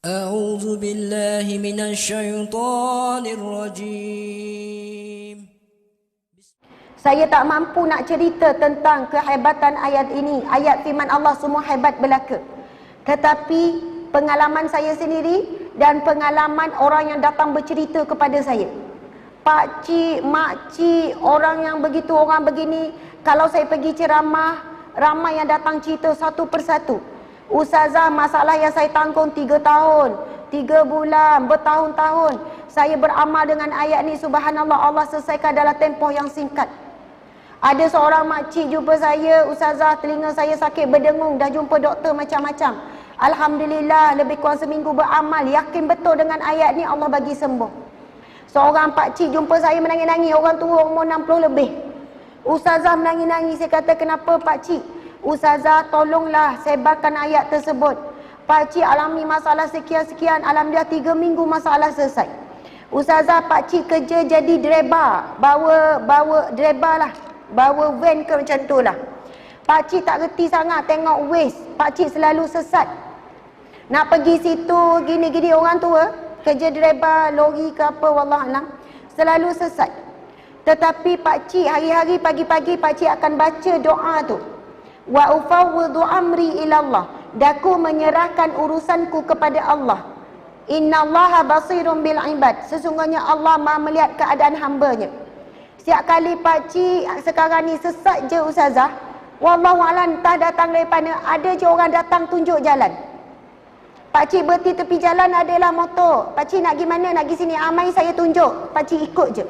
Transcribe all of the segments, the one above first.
أعوذ بالله من الشيطان الرجيم. Saya tak mampu nak cerita tentang kehebatan ayat ini. Ayat firman Allah semua hebat belaka. Tetapi pengalaman saya sendiri dan pengalaman orang yang datang bercerita kepada saya. Pak cik, mak cik, orang yang begitu, orang begini. Kalau saya pergi ceramah, ramai yang datang cerita satu persatu. Ustazah, masalah yang saya tanggung 3 tahun, 3 bulan, bertahun-tahun. Saya beramal dengan ayat ni, subhanallah, Allah selesaikan dalam tempoh yang singkat. Ada seorang makcik jumpa saya, ustazah, telinga saya sakit berdengung, dah jumpa doktor macam-macam. Alhamdulillah, lebih kurang seminggu beramal, yakin betul dengan ayat ni Allah bagi sembuh. Seorang pakcik jumpa saya menangis-nangis, orang tua umur 60 lebih. Ustazah menangis-nangis, saya kata, kenapa pakcik? Ustazah, tolonglah sebarkan ayat tersebut. Pakcik alami masalah sekian-sekian, alhamdulillah 3 minggu masalah selesai. Ustazah, pakcik kerja jadi driver, bawa driver lah, bawa van ke macam tu lah. Pakcik tak reti sangat tengok Waze, pakcik selalu sesat. Nak pergi situ, gini-gini, orang tua kerja driver lori ke apa, wallahualam, selalu sesat. Tetapi pakcik hari-hari pagi-pagi pakcik akan baca doa tu. Wa ufawwidu amri ilallah, daku menyerahkan urusanku kepada Allah. Innallaha basirun bil ibad, sesungguhnya Allah Maha melihat keadaan hamba-Nya. Setiap kali pakcik sekarang ni sesat je ustazah, wallahualam, entah datang dari mana, ada je orang datang tunjuk jalan. Pakcik berhenti tepi jalan, adalah motor. Pakcik nak pergi mana, nak pergi sini, amai saya tunjuk, pakcik ikut je.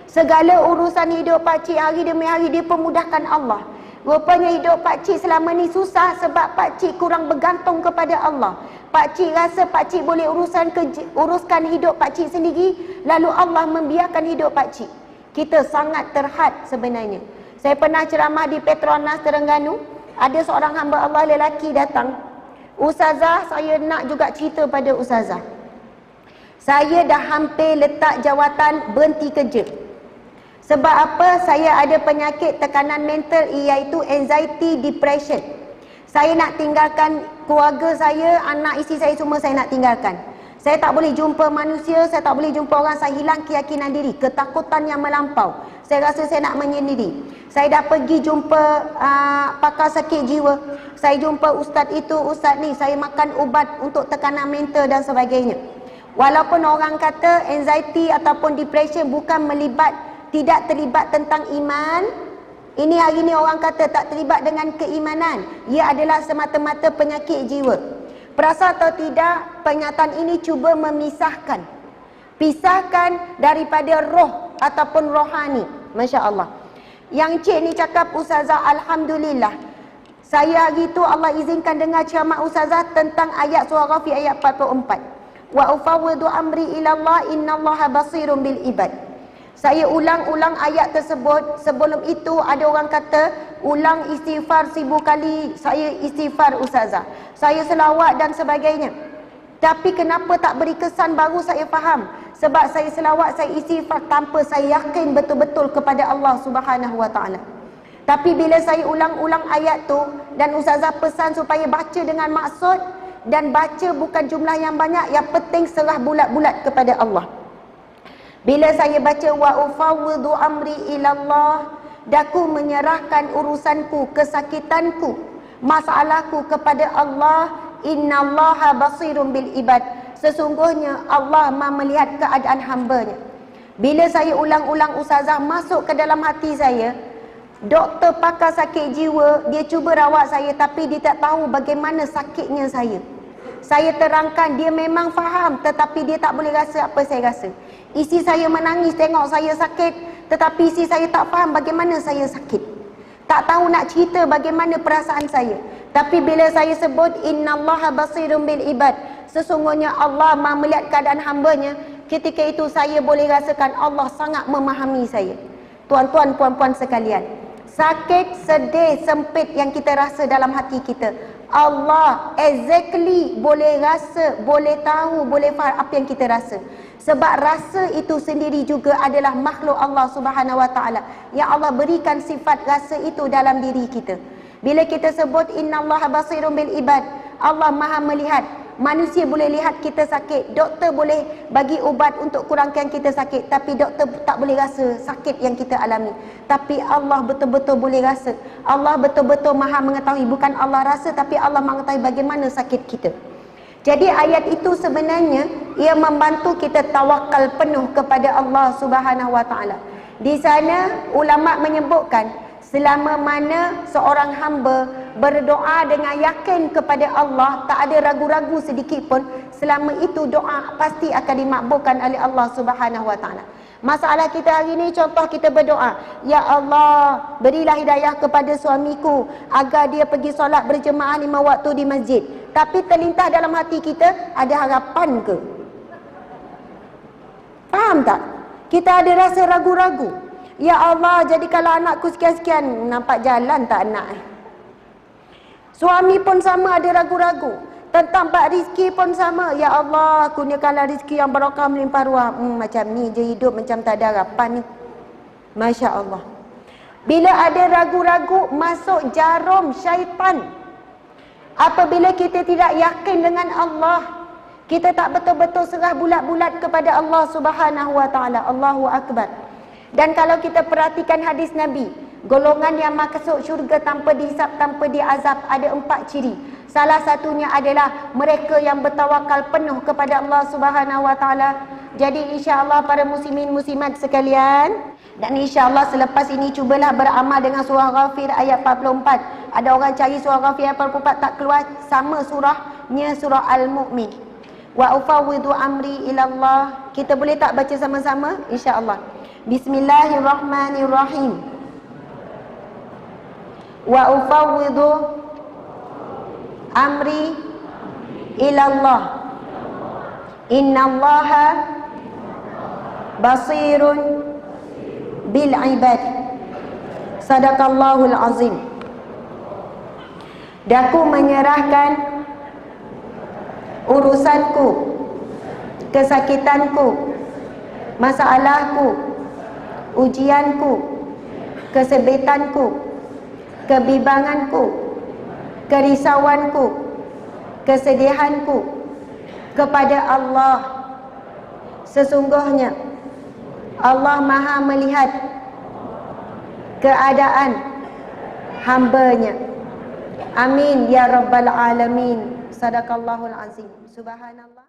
Segala urusan hidup pakcik hari demi hari dipermudahkan Allah. Rupanya hidup pakcik selama ni susah sebab pakcik kurang bergantung kepada Allah. Pakcik rasa pakcik boleh uruskan hidup pakcik sendiri, lalu Allah membiarkan hidup pakcik. Kita sangat terhad sebenarnya. Saya pernah ceramah di Petronas Terengganu. Ada seorang hamba Allah lelaki datang. Ustazah, saya nak juga cerita pada ustazah. Saya dah hampir letak jawatan berhenti kerja. Sebab apa? Saya ada penyakit tekanan mental, iaitu anxiety, depression. Saya nak tinggalkan keluarga saya, anak isteri saya semua saya nak tinggalkan. Saya tak boleh jumpa manusia, saya tak boleh jumpa orang, saya hilang keyakinan diri, ketakutan yang melampau. Saya rasa saya nak menyendiri. Saya dah pergi jumpa pakar sakit jiwa. Saya jumpa ustaz itu, ustaz ni, saya makan ubat untuk tekanan mental dan sebagainya. Walaupun orang kata anxiety ataupun depression bukan tidak terlibat tentang iman. Ini hari ni orang kata tak terlibat dengan keimanan. Ia adalah semata-mata penyakit jiwa. Perasa atau tidak, pernyataan ini cuba memisahkan. Pisahkan daripada roh ataupun rohani. Masya Allah. Yang cik ni cakap, ustazah, alhamdulillah, saya hari tu Allah izinkan dengar ceramah ustazah tentang ayat surah Ghafir ayat 44. Wa ufawwidu amri ilallah innallaha basirun bil ibad. Saya ulang-ulang ayat tersebut. Sebelum itu ada orang kata, ulang istighfar 1000 kali. Saya istighfar ustazah, saya selawat dan sebagainya. Tapi kenapa tak beri kesan, baru saya faham. Sebab saya selawat, saya istighfar tanpa saya yakin betul-betul kepada Allah Subhanahu Wa Taala. Tapi bila saya ulang-ulang ayat tu, dan ustazah pesan supaya baca dengan maksud, dan baca bukan jumlah yang banyak, yang penting serah bulat-bulat kepada Allah. Bila saya baca wa ufawwidu amri ilallah, daku menyerahkan urusanku, kesakitanku, masalahku kepada Allah. Innallaha basirun bil ibad, sesungguhnya Allah Maha melihat keadaan hamba-Nya. Bila saya ulang-ulang ustazah, masuk ke dalam hati saya. Doktor pakar sakit jiwa, dia cuba rawat saya, tapi dia tak tahu bagaimana sakitnya saya. Saya terangkan, dia memang faham, tetapi dia tak boleh rasa apa saya rasa. Isteri saya menangis tengok saya sakit, tetapi isteri saya tak faham bagaimana saya sakit. Tak tahu nak cerita bagaimana perasaan saya. Tapi bila saya sebut innallaha basirun bil ibad, sesungguhnya Allah Maha melihat keadaan hamba-Nya, ketika itu saya boleh rasakan Allah sangat memahami saya. Tuan-tuan, puan-puan sekalian, sakit, sedih, sempit yang kita rasa dalam hati kita, Allah exactly boleh rasa, boleh tahu, boleh faham apa yang kita rasa. Sebab rasa itu sendiri juga adalah makhluk Allah Subhanahu Wa Taala, yang Allah berikan sifat rasa itu dalam diri kita. Bila kita sebut innallaha basirun bil ibad, Allah Maha melihat, Manusia boleh lihat kita sakit, doktor boleh bagi ubat untuk kurangkan kita sakit, tapi doktor tak boleh rasa sakit yang kita alami. Tapi Allah betul-betul boleh rasa. Allah betul-betul maha mengetahui. Bukan Allah rasa, tapi Allah mengetahui bagaimana sakit kita. Jadi ayat itu sebenarnya ia membantu kita tawakal penuh kepada Allah Subhanahu Wa Taala. Di sana ulama menyebutkan selama mana seorang hamba berdoa dengan yakin kepada Allah, tak ada ragu-ragu sedikit pun, selama itu doa pasti akan dimakbulkan oleh Allah Subhanahu Wa Taala. Masalah kita hari ini, contoh kita berdoa, ya Allah, berilah hidayah kepada suamiku agar dia pergi solat berjemaah 5 waktu di masjid. Tapi terlintas dalam hati kita, ada harapan ke? Faham tak? Kita ada rasa ragu-ragu. Ya Allah, jadikanlah anakku sekian-sekian. Nampak jalan tak anak? Suami pun sama, ada ragu-ragu. Tentang bab rizki pun sama. Ya Allah, kurniakanlah rizki yang barakah melimpah ruah. Macam ni je hidup, macam tak ada harapan ni. Masya Allah. Bila ada ragu-ragu, masuk jarum syaitan. Apabila kita tidak yakin dengan Allah, kita tak betul-betul serah bulat-bulat kepada Allah Subhanahu Wa Taala. Allahu Akbar. Dan kalau kita perhatikan hadis Nabi, golongan yang masuk syurga tanpa dihisap, tanpa diazab, ada 4 ciri. Salah satunya adalah mereka yang bertawakal penuh kepada Allah Subhanahu Wa Taala. Jadi insya-Allah para muslimin muslimat sekalian, dan insya-Allah selepas ini cubalah beramal dengan surah Ghafir ayat 44. Ada orang cari surah Ghafir ayat 44 tak keluar, sama surahnya surah Al-Mu'min. Wa ufawwidu amri ila Allah. Kita boleh tak baca sama-sama? Insya-Allah. Bismillahirrahmanirrahim. Wa ufawwidu amri ila Allah. Innallaha basirun bil ibad. Sadaqallahul azim. Daku menyerahkan urusanku, kesakitanku, masalahku, ujianku, kesebitanku, kebimbanganku, kerisauanku, kesedihanku kepada Allah. Sesungguhnya Allah Maha melihat keadaan hamba-Nya. Amin ya rabbal alamin. Sadaqallahul azim. Subhanallah.